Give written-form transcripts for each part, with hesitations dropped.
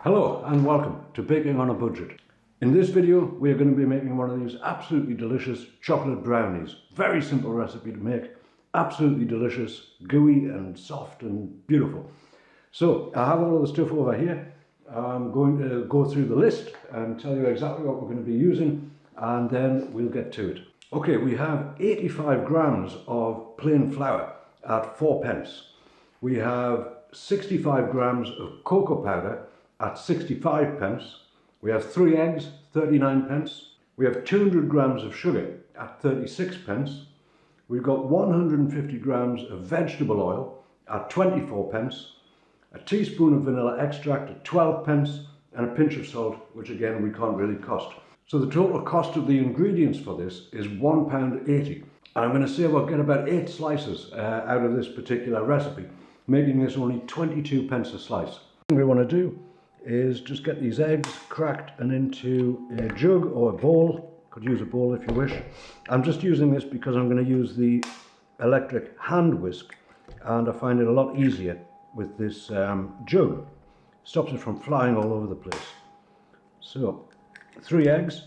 Hello and welcome to Baking on a Budget. In this video we are going to be making one of these absolutely delicious chocolate brownies. Very simple recipe to make, absolutely delicious, gooey and soft and beautiful. So I have all of the stuff over here. I'm going to go through the list and tell you exactly what we're going to be using, and then we'll get to it. Okay, we have 85 grams of plain flour at 4p. We have 65 grams of cocoa powder at 65p. We have 3 eggs, 39p. We have 200 grams of sugar at 36p. We've got 150 grams of vegetable oil at 24p. A teaspoon of vanilla extract at 12p, and a pinch of salt, which again we can't really cost. So the total cost of the ingredients for this is £1.80. And I'm going to say we'll get about 8 slices out of this particular recipe, making this only 22p a slice. What we want to do is just get these eggs cracked and into a jug or a bowl. Could use a bowl if you wish. I'm just using this because I'm going to use the electric hand whisk, and I find it a lot easier with this jug. Stops it from flying all over the place. So 3 eggs.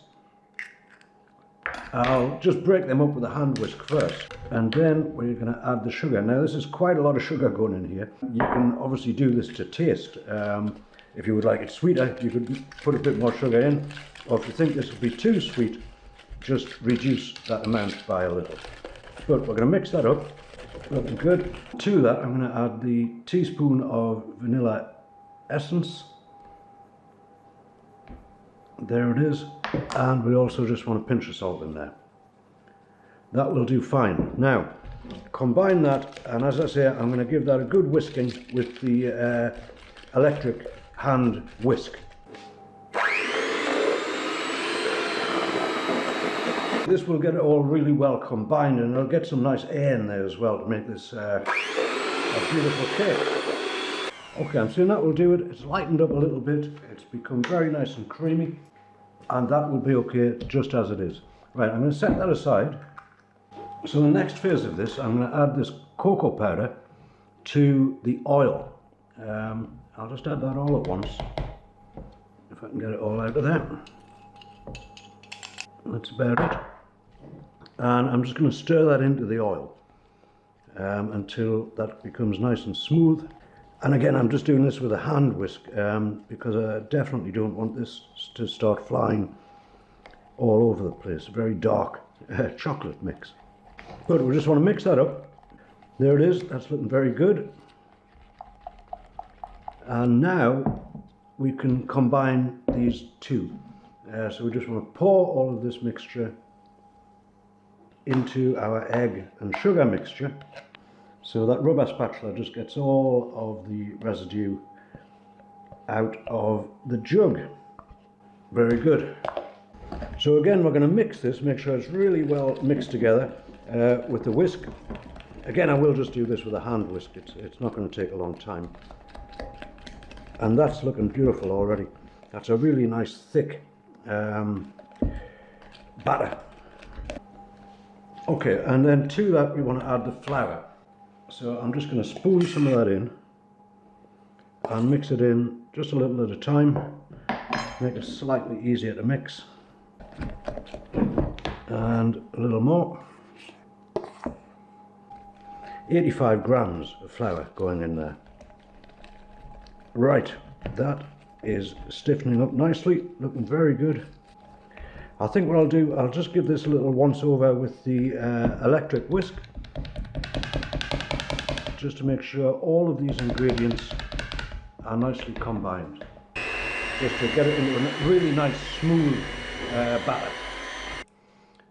I'll just break them up with a hand whisk first, and then we're going to add the sugar. Now this is quite a lot of sugar going in here. You can obviously do this to taste. If you would like it sweeter, you could put a bit more sugar in, or if you think this would be too sweet, just reduce that amount by a little. But we're going to mix that up, looking good. To that I'm going to add the teaspoon of vanilla essence. There it is. And we also just want a pinch of salt in there. That will do fine. Now, combine that, and as I say, I'm going to give that a good whisking with the electric hand whisk. This will get it all really well combined, and it'll get some nice air in there as well to make this a beautiful cake. Okay, I'm seeing that will do it. It's lightened up a little bit. It's become very nice and creamy, and that will be okay just as it is. Right, I'm going to set that aside. So the next phase of this, I'm going to add this cocoa powder to the oil. I'll just add that all at once, if I can get it all out of there. That's about it. And I'm just going to stir that into the oil until that becomes nice and smooth. And again, I'm just doing this with a hand whisk because I definitely don't want this to start flying all over the place. A very dark chocolate mix. But we just want to mix that up. There it is. That's looking very good. And now we can combine these two. So we just want to pour all of this mixture into our egg and sugar mixture, so that rubber spatula just gets all of the residue out of the jug. Very good. So again, we're going to mix this, make sure it's really well mixed together with the whisk. Again, I will just do this with a hand whisk. It's not going to take a long time. And that's looking beautiful already. That's a really nice thick batter. Okay, and then to that we want to add the flour. So I'm just going to spoon some of that in and mix it in just a little at a time, make it slightly easier to mix. And a little more. 85 grams of flour going in there. Right, that is stiffening up nicely, looking very good. I think what I'll do, I'll just give this a little once over with the electric whisk, just to make sure all of these ingredients are nicely combined, just to get it into a really nice smooth batter.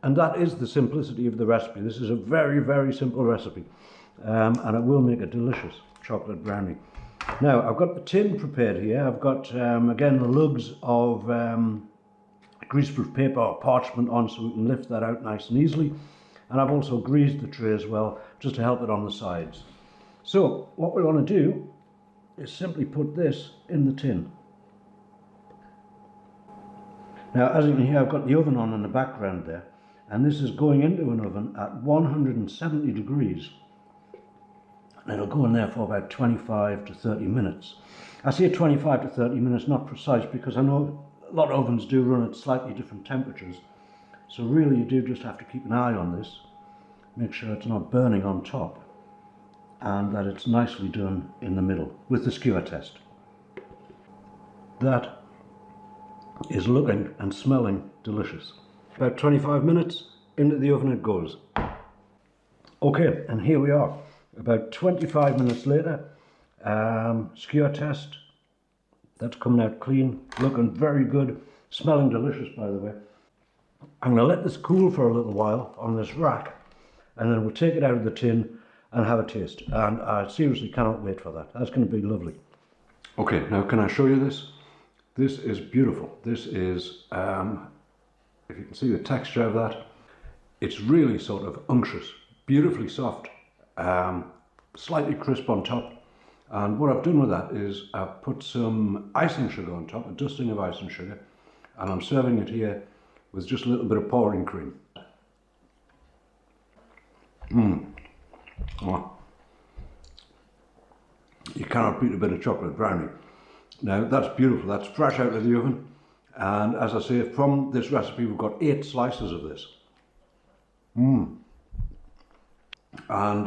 And that is the simplicity of the recipe. This is a very, very simple recipe, and it will make a delicious chocolate brownie. Now, I've got the tin prepared here. I've got, again, the lugs of greaseproof paper or parchment on, so we can lift that out nice and easily. And I've also greased the tray as well, just to help it on the sides. So, what we want to do is simply put this in the tin. Now, as you can hear, I've got the oven on in the background there, and this is going into an oven at 170 degrees. And it'll go in there for about 25 to 30 minutes. I say 25 to 30 minutes, not precise, because I know a lot of ovens do run at slightly different temperatures. So really you do just have to keep an eye on this, make sure it's not burning on top, and that it's nicely done in the middle with the skewer test. That is looking and smelling delicious. About 25 minutes, into the oven it goes. Okay, and here we are, about 25 minutes later. Skewer test, that's coming out clean, looking very good, smelling delicious, by the way. I'm going to let this cool for a little while on this rack, and then we'll take it out of the tin and have a taste. And I seriously cannot wait for that. That's going to be lovely. Okay, now can I show you this? This is beautiful. This is, if you can see the texture of that, it's really sort of unctuous, beautifully soft, slightly crisp on top. And what I've done with that is I've put some icing sugar on top, a dusting of icing sugar, and I'm serving it here with just a little bit of pouring cream. Oh. You cannot beat a bit of chocolate brownie. Now that's beautiful, that's fresh out of the oven, and as I say, from this recipe we've got 8 slices of this. And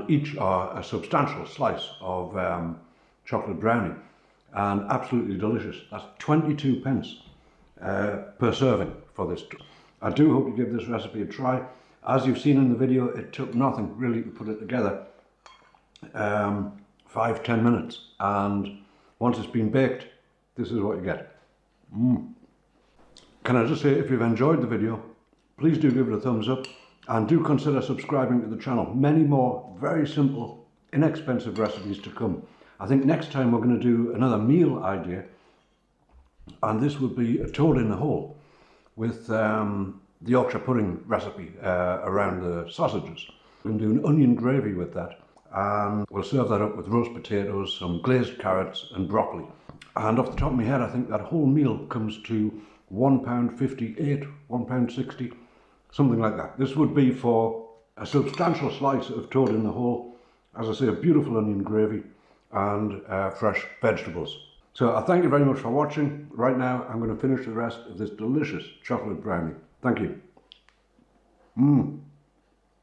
each are a substantial slice of chocolate brownie, and absolutely delicious. That's 22 pence per serving for this. I do hope you give this recipe a try. As you've seen in the video, it took nothing really to put it together, 5–10 minutes, and once it's been baked, this is what you get. Can I just say, if you've enjoyed the video, please do give it a thumbs up, and do consider subscribing to the channel. Many more very simple, inexpensive recipes to come. I think next time we're going to do another meal idea, and this would be a toad in the hole with the Yorkshire pudding recipe around the sausages. We're going to do an onion gravy with that, and we'll serve that up with roast potatoes, some glazed carrots and broccoli. And off the top of my head, I think that whole meal comes to £1.58, £1.60, something like that. This would be for a substantial slice of toad in the hole, as I say, a beautiful onion gravy and fresh vegetables. So I thank you very much for watching. Right now I'm going to finish the rest of this delicious chocolate brownie. Thank you.